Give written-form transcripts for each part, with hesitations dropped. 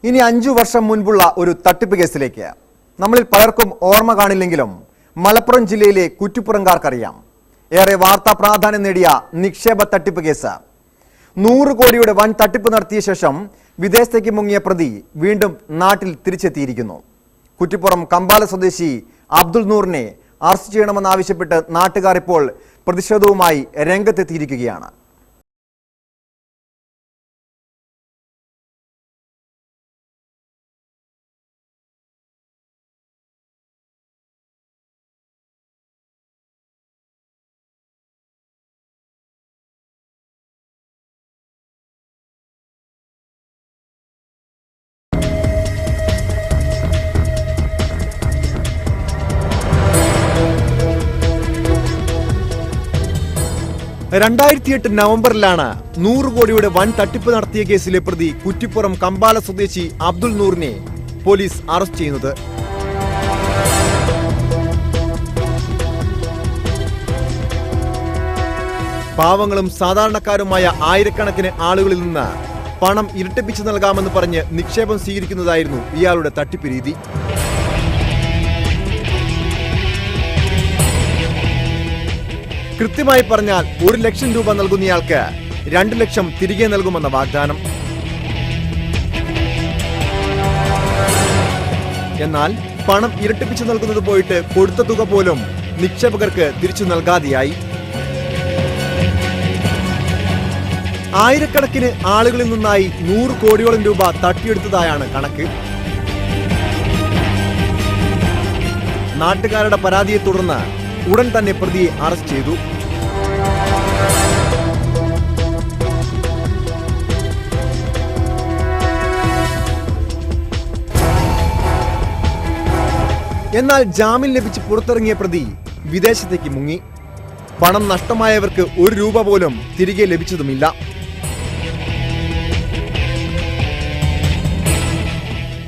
ഇനി 5 വർഷം മുൻപുള്ള ഒരു തട്ടിപ്പ് കേസിലേക്ക്. നമ്മളിൽ പലർക്കും ഓർമ്മ കാണില്ലെങ്കിലും മലപ്പുറം ജില്ലയിലെ കുറ്റിപ്പുറംകാർക്കറിയാം. ഏറെ വാർത്താ പ്രാധാന്യം നേടിയ നിക്ഷേപ തട്ടിപ്പ് കേസ്. 100 കോടിയുടെ വൻ തട്ടിപ്പ് നടത്തിയ ശേഷം വിദേശത്തേക്ക് മുങ്ങിയ പ്രതി വീണ്ടും നാട്ടിൽ തിരിച്ചെത്തിയിരിക്കുന്നു. കുറ്റിപ്പുറം കമ്പാല സ്വദേശി അബ്ദുൽ നൂറിനെ അറസ്റ്റ് ചെയ്യണമെന്നാവശ്യപ്പെട്ട് നാട്ടുകാർ ഇപ്പോൾ പ്രതിഷേധവുമായി രംഗത്തെത്തിയിരിക്കുകയാണ്. നവംബറിലാണ് 100 കോടിയുടെ വൻ തട്ടിപ്പ് നടത്തിയ കേസിലെ പ്രതി കുറ്റിപ്പുറം കമ്പാല സ്വദേശി അബ്ദുൽ നൂറിനെ പോലീസ് അറസ്റ്റ് ചെയ്യുന്നത്. പാവങ്ങളും സാധാരണക്കാരുമായ ആയിരക്കണക്കിന് ആളുകളിൽ നിന്ന് പണം ഇരട്ടിപ്പിച്ചു നൽകാമെന്ന് പറഞ്ഞ് നിക്ഷേപം സ്വീകരിക്കുന്നതായിരുന്നു ഇയാളുടെ തട്ടിപ്പ് രീതി. കൃത്യമായി പറഞ്ഞാൽ 1 ലക്ഷം രൂപ നൽകുന്നയാൾക്ക് 2 ലക്ഷം തിരികെ നൽകുമെന്ന വാഗ്ദാനം. എന്നാൽ പണം ഇരട്ടിപ്പിച്ചു നൽകുന്നത് പോയിട്ട് കൊടുത്ത തുക പോലും നിക്ഷേപകർക്ക് തിരിച്ചു നൽകാതെയായി. ആയിരക്കണക്കിന് ആളുകളിൽ നിന്നായി 100 കോടിയോളം രൂപ തട്ടിയെടുത്തതായാണ് കണക്ക്. നാട്ടുകാരുടെ പരാതിയെ തുടർന്ന് ഉടൻ തന്നെ പ്രതിയെ അറസ്റ്റ് ചെയ്തു. എന്നാൽ ജാമ്യം ലഭിച്ച് പുറത്തിറങ്ങിയ പ്രതി വിദേശത്തേക്ക് മുങ്ങി. പണം നഷ്ടമായവർക്ക് 1 രൂപ പോലും തിരികെ ലഭിച്ചതുമില്ല.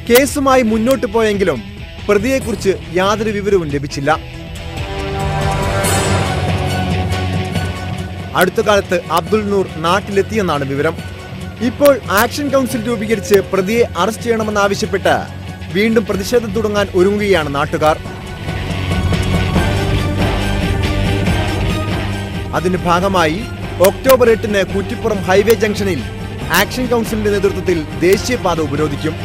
കേസുമായി മുന്നോട്ട് പോയെങ്കിലും പ്രതിയെക്കുറിച്ച് യാതൊരു വിവരവും ലഭിച്ചില്ല. അടുത്ത കാലത്ത് അബ്ദുൽ നൂർ നാട്ടിലെത്തിയെന്നാണ് വിവരം. ഇപ്പോൾ ആക്ഷൻ കൗൺസിൽ രൂപീകരിച്ച് പ്രതിയെ അറസ്റ്റ് ചെയ്യണമെന്നാവശ്യപ്പെട്ട് വീണ്ടും പ്രതിഷേധം തുടങ്ങാൻ ഒരുങ്ങുകയാണ് നാട്ടുകാർ. അതിന്റെ ഭാഗമായി ഒക്ടോബർ 8-ന് കുറ്റിപ്പുറം ഹൈവേ ജംഗ്ഷനിൽ ആക്ഷൻ കൗൺസിലിന്റെ നേതൃത്വത്തിൽ ദേശീയപാത ഉപരോധിക്കും.